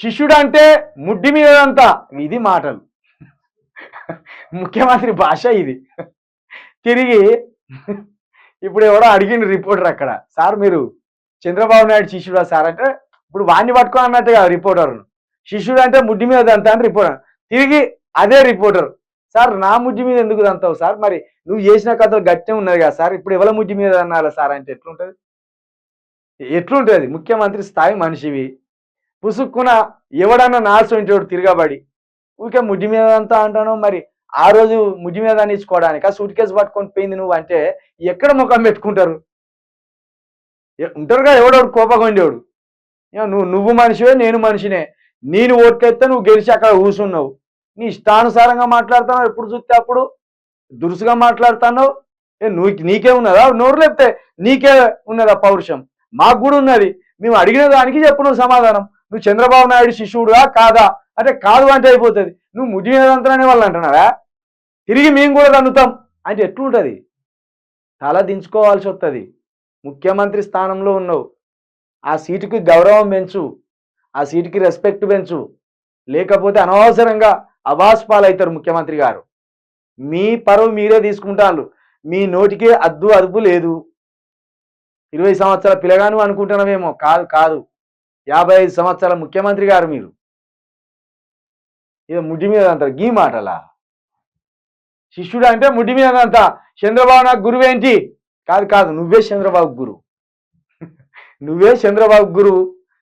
శిష్యుడు అంటే ముడ్డి మీద అంతా ఇది మాటలు. ముఖ్యమంత్రి భాష ఇది. తిరిగి ఇప్పుడు ఎవడో అడిగిండు రిపోర్టర్ అక్కడ, సార్ మీరు చంద్రబాబు నాయుడు శిష్యుడా సార్ అంటే, ఇప్పుడు వాడిని పట్టుకో అన్నట్టు కదా రిపోర్టర్. శిష్యుడు అంటే ముడ్డి మీద దంతా అని రిపోర్టర్. తిరిగి అదే రిపోర్టర్, సార్ నా ముడ్డి మీద ఎందుకు దంతావు సార్, మరి నువ్వు చేసిన కథలు గట్టే ఉన్నది కదా సార్, ఇప్పుడు ఎవరి ముడ్డి మీద అన్నారా సార్ అంటే ఎట్లుంటది? ఎట్లుంటది? ముఖ్యమంత్రి స్థాయి మనిషివి, పుసుక్కున ఎవడన్నా నాల్సొంటోడు తిరగబడి ఊరికే ముడ్డి మీద అంతా అంటాను. మరి ఆ రోజు ముడ్డి మీద ఇచ్చుకోవడానికి ఆ సూట్ కేసు పట్టుకొని పోయింది నువ్వు అంటే ఎక్కడ ముఖం పెట్టుకుంటారు? ఉంటారుగా ఎవడోడు కోపగొండేవాడు. నువ్వు మనిషివే నేను మనిషినే, నేను ఓట్లెత్తే నువ్వు గెలిచి అక్కడ కూర్చున్నావు, నీ ఇష్టానుసారంగా మాట్లాడుతున్నావు, ఎప్పుడు చూస్తే అప్పుడు దురుసుగా మాట్లాడుతున్నావు. నీకే ఉన్నదా నోరు, లేకపోతే నీకే ఉన్నదా పౌరుషం? మాకు కూడా ఉన్నది, మేము అడిగిన దానికి చెప్పు నువ్వు సమాధానం. నువ్వు చంద్రబాబు నాయుడు శిష్యుడుగా కాదా అంటే కాదు అంటే అయిపోతుంది. నువ్వు ముడ్డి మీద దంతనే వాళ్ళు అంటున్నారా, తిరిగి మేము కూడా దండుతాం అంటే ఎట్లుంటుంది? తల దించుకోవాల్సి వస్తుంది. ముఖ్యమంత్రి స్థానంలో ఉన్నావు, ఆ సీటుకి గౌరవం పెంచు, ఆ సీటుకి రెస్పెక్ట్ పెంచు, లేకపోతే అనవసరంగా అవాస్ పాలవుతారు ముఖ్యమంత్రి గారు. మీ పరువు మీరే తీసుకుంటారు, మీ నోటికి అద్దు అదుపు లేదు. 20 సంవత్సరాల పిల్లగాను అనుకుంటున్నావేమో, కాదు కాదు, 55 సంవత్సరాల ముఖ్యమంత్రి గారు మీరు. ఇక ముడ్డి మీద అంటారు గీ మాటలా? శిష్యుడు అంటే ముడ్డి మీద అంతా. చంద్రబాబు నాకు గురువేంటి? కాదు కాదు, నువ్వే చంద్రబాబు గురువు. నువ్వే చంద్రబాబు గురువు,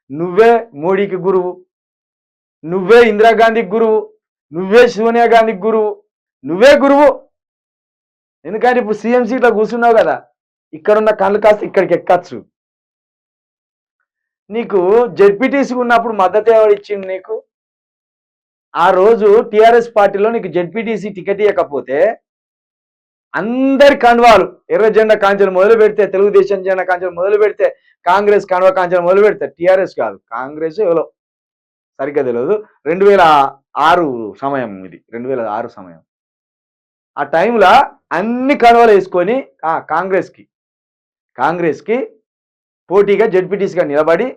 నువ్వే మోడీకి గురువు, నువ్వే ఇందిరాగాంధీకి గురువు, నువ్వే సోనియా గాంధీకి గురువు, నువ్వే గురువు. ఎందుకంటే ఇప్పుడు సీఎం సీట్లో కూర్చున్నావు కదా, ఇక్కడున్న కళ్ళు కాస్త ఇక్కడికి ఎక్కచ్చు. నీకు జెడ్పీటీసీ ఉన్నప్పుడు మద్దతు ఎవరు ఇచ్చింది నీకు? ఆ రోజు టిఆర్ఎస్ పార్టీలో నీకు జెడ్పీటీసీ టికెట్ ఇవ్వకపోతే అందరి కండువాలు ఎర్ర జెండా కాంచెలు మొదలు పెడితే, తెలుగుదేశం జెండా కాంచెలు మొదలు పెడితే, కాంగ్రెస్ కండువా కాంచెలు మొదలు పెడితే, టిఆర్ఎస్ కాదు కాంగ్రెస్ ఎవరో సరిగ్గా తెలియదు, 2006 సమయం ఇది, 2006 సమయం. ఆ టైంలో అన్ని కండువాలు వేసుకొని కాంగ్రెస్కి పోటీగా జెడ్పీటీసీగా నిలబడి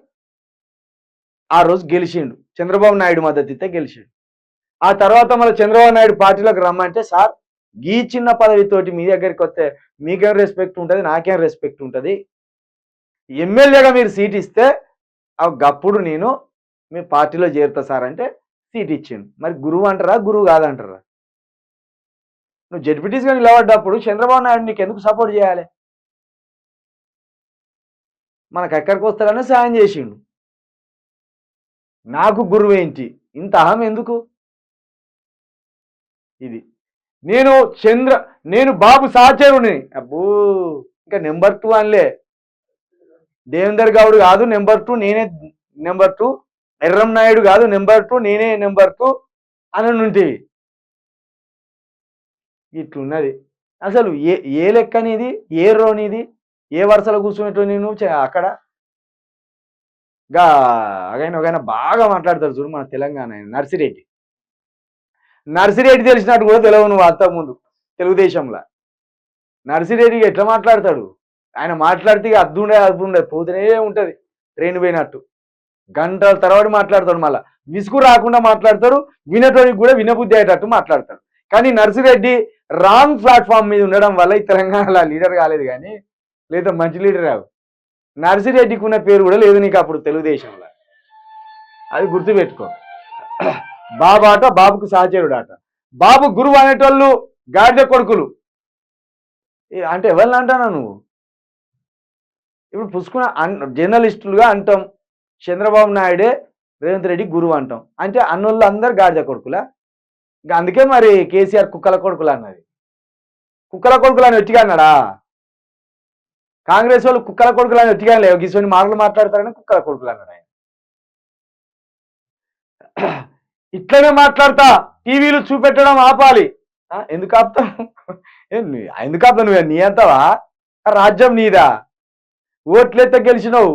ఆ రోజు గెలిచిండు. చంద్రబాబు నాయుడు మద్దతు ఇస్తే గెలిచిండు. ఆ తర్వాత మళ్ళీ చంద్రబాబు నాయుడు పార్టీలోకి రమ్మంటే, సార్ ఈ చిన్న పదవితోటి మీ దగ్గరికి వస్తే మీకేం రెస్పెక్ట్ ఉంటుంది, నాకేం రెస్పెక్ట్ ఉంటుంది, ఎమ్మెల్యేగా మీరు సీట్ ఇస్తే గప్పుడు నేను మీ పార్టీలో చేరుతా సార్ అంటే సీట్ ఇచ్చిండు. మరి గురువు అంటారా, గురువు కాదంటారా? నువ్వు జెడ్పీటీసీగా నిలబడ్డప్పుడు చంద్రబాబు నాయుడు నీకు ఎందుకు సపోర్ట్ చేయాలి? మనకు ఎక్కడికి వస్తాడని సాయం చేసిండు. నాకు గురువు ఏంటి, ఇంత అహం ఎందుకు? ఇది నేను బాబు సహచరుని, అబ్బో ఇంకా నెంబర్ 2 అనలే. దేవేందర్ గౌడ్ కాదు నెంబర్ 2, నేనే నెంబర్ 2. ఎర్రం నాయుడు కాదు నెంబర్ 2, నేనే నెంబర్ 2 అని నుండి ఇట్లున్నది. అసలు ఏ లెక్కనిది, ఏ రోనిది, ఏ వరుసలో కూర్చున్నట్టు నేను అక్కడ ఆయన బాగా మాట్లాడతారు చూడు మన తెలంగాణ నర్సిరెడ్డి తెలిసినట్టు కూడా తెలియవు నువ్వు అంతకుముందు తెలుగుదేశంలో. నర్సిరెడ్డికి ఎట్లా మాట్లాడతాడు ఆయన? మాట్లాడితే అద్దు ఉండే పోతూనే ఉంటుంది, ట్రైన్ పోయినట్టు గంటల తరబడి మాట్లాడతాడు. మళ్ళీ విసుగు రాకుండా మాట్లాడతాడు, వినటోనికి కూడా వినబుద్ధి అయ్యేటట్టు మాట్లాడతాడు. కానీ నర్సిరెడ్డి రాంగ్ ప్లాట్ఫామ్ మీద ఉండడం వల్ల ఈ తెలంగాణలో లీడర్ కాలేదు, కానీ లేదా మంచి లీడర్ రావు. నర్సిరెడ్డికి ఉన్న పేరు కూడా లేదు నీకు అప్పుడు తెలుగుదేశంలో, అది గుర్తుపెట్టుకో. బాబు ఆట బాబుకు సహచరుడు ఆట. బాబు గురువు అనేటోళ్ళు గాడిద కొడుకులు అంటే ఎవరిని అంటానా నువ్వు? ఇప్పుడు పుసుకున్న జర్నలిస్టులుగా అంటాం, చంద్రబాబు నాయుడే రేవంత్ రెడ్డి గురువు అంటాం, అంటే అన్నోళ్ళు అందరు గాడిద కొడుకులా? ఇంకా అందుకే మరి కేసీఆర్ కుక్కల కొడుకులు అన్నది. కుక్కల కొడుకులు అని ఎట్టిగా అన్నాడా? కాంగ్రెస్ వాళ్ళు కుక్కల కొడుకులు అని ఎట్టిగా లేవు, గిసోని మాటలు మాట్లాడతారని కుక్కల కొడుకులు అన్నాడు ఆయన. ఇట్లనే మాట్లాడతా, టీవీలు చూపెట్టడం ఆపాలి. ఎందుకు ఆపుతావు? ఎందుకు ఆపుతావు? నువ్వు నీ అంతావా? రాజ్యం నీదా, ఓట్లెత్త గెలిచినావు,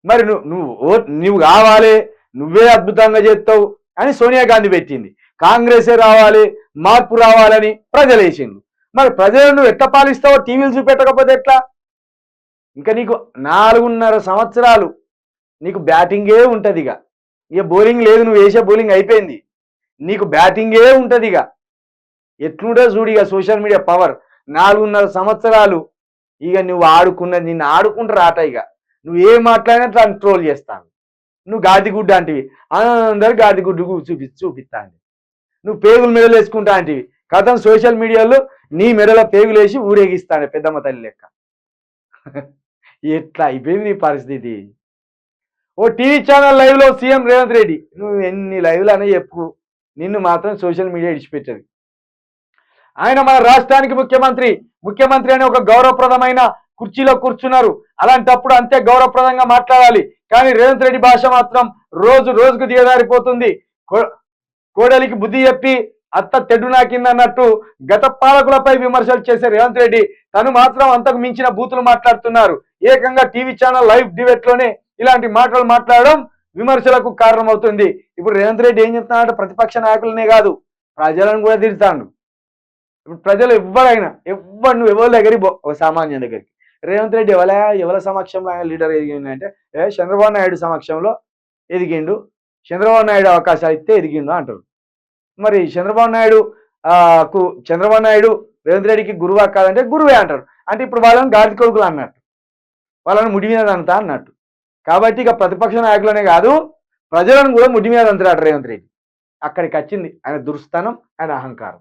మరి నువ్వు కావాలి, నువ్వే అద్భుతంగా చేస్తావు అని సోనియా గాంధీ పెట్టింది. కాంగ్రెసే రావాలి, మార్పు రావాలని ప్రజలు వేసిండు. మరి ప్రజలు నువ్వు ఎట్లా పాలిస్తావో టీవీలు చూపెట్టకపోతే ఎట్లా? ఇంకా నీకు 4.5 సంవత్సరాలు నీకు బ్యాటింగే ఉంటుంది. ఇక ఇక బౌలింగ్ లేదు, నువ్వు వేసే బౌలింగ్ అయిపోయింది, నీకు బ్యాటింగే ఉంటుంది. ఇక ఎట్లుంటుంది చూడు ఇక సోషల్ మీడియా పవర్. 4.5 సంవత్సరాలు ఇక నువ్వు ఆడుకున్నది, నిన్ను ఆడుకుంటారు ఆట. ఇక నువ్వు ఏం మాట్లాడినా దాన్ని ట్రోల్ చేస్తాను. నువ్వు గాదిగుడ్డ అంటివి, అందరు గాదిగుడ్డు చూపిస్తాను. నువ్వు పేగులు మెడలు వేసుకుంటా అంటివి, కథం సోషల్ మీడియాలో నీ మెడలో పేగులు వేసి ఊరేగిస్తాను పెద్దమ్మ తల్లి లెక్క. ఎట్లా అయిపోయింది నీ పరిస్థితి. ఓ టీవీ ఛానల్ లైవ్ లో సీఎం రేవంత్ రెడ్డి, నువ్వు ఎన్ని లైవ్లు అనే చెప్పు, నిన్ను మాత్రం సోషల్ మీడియా ఇడిచిపెట్టదు. ఆయన మన రాష్ట్రానికి ముఖ్యమంత్రి అనే ఒక గౌరవప్రదమైన కుర్చీలో కూర్చున్నారు. అలాంటప్పుడు అంతే గౌరవప్రదంగా మాట్లాడాలి. కానీ రేవంత్ రెడ్డి భాష మాత్రం రోజు రోజుకు దిగజారిపోతుంది. కోడలికి బుద్ధి చెప్పి అత్త తెడ్డు నాకిందన్నట్టు గత పాలకులపై విమర్శలు చేసే రేవంత్ రెడ్డి తను మాత్రం అంతకు మించిన బూతులు మాట్లాడుతున్నారు. ఏకంగా టీవీ ఛానల్ లైవ్ డిబేట్ లోనే ఇలాంటి మాటలు మాట్లాడడం విమర్శలకు కారణమవుతుంది. ఇప్పుడు రేవంత్ రెడ్డి ఏం చెప్తున్నాడు, ప్రతిపక్ష నాయకులనే కాదు ప్రజలను కూడా తిడతాడు. ఇప్పుడు ప్రజలు ఎవ్వరు నువ్వు ఎవరి దగ్గరికి ఒక సామాన్యం దగ్గరికి, రేవంత్ రెడ్డి ఎవరి సమక్షంలో ఆయన లీడర్ ఎదిగిండు అంటే చంద్రబాబు నాయుడు సమక్షంలో ఎదిగిండు, చంద్రబాబు నాయుడు అవకాశాలు ఇస్తే ఎదిగిండు అంటారు. మరి చంద్రబాబు నాయుడు రేవంత్ రెడ్డికి గురువా కాదంటే గురువే అంటారు. అంటే ఇప్పుడు వాళ్ళని గాడి కొడుకులు అన్నట్టు, వాళ్ళని ముడి మీద అంతా అన్నట్టు. కాబట్టి ఇక ప్రతిపక్ష నాయకులనే కాదు ప్రజలను కూడా ముడి మీద అంటాడు రేవంత్ రెడ్డి. అక్కడికి వచ్చింది ఆయన దుర్స్థానం, ఆయన అహంకారం.